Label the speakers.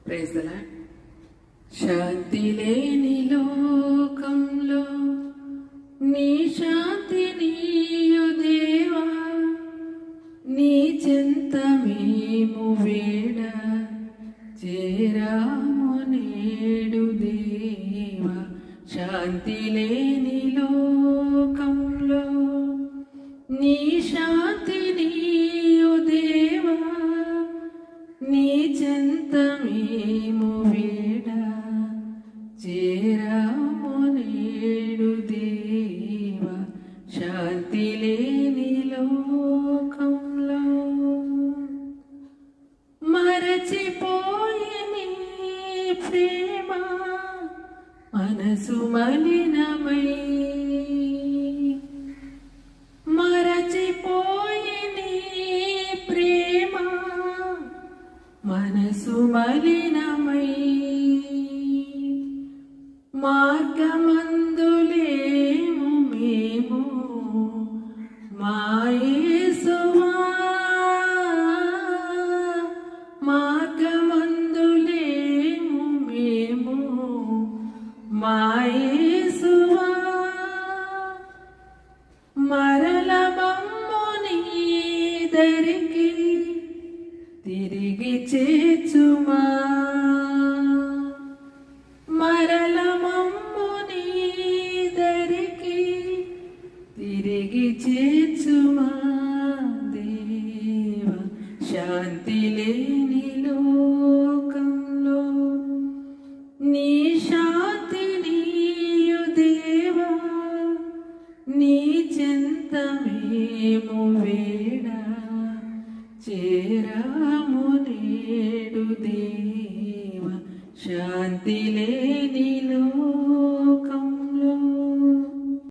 Speaker 1: Praise the lord. శాంతి లేని లోకంలో నీ శాంతి నీయు దేవా, నీ చెంత మేము వేడ చేరాము నేడు దేవా. శాంతి లేని లోకంలో నీ శాంతి నీయు దేవా, నీ చెంత మేము వేడ చేరాము నేడు దేవా. శాంతి లేని లోకంలో మరచిపోయి నీ ప్రేమ మనసు మలినమై, మరచిపోయి నీ ప్రేమ మనసు మలినమై, మార్గమందులేము మేము మా యేసువా, మార్గమందులేము మేము మా యేసువా. మరల మమ్ము నీ దరికి తిరిగి చేర్చుమా, మరల మమ్ము నీ దరికి తిరిగి చేర్చుమా దేవా. శాంతి లేని లోకంలో నీ శాంతి నీయు దేవా, నీ చెంత మేము వేడ చేరాము నేడు దేవా. శాంతి లేని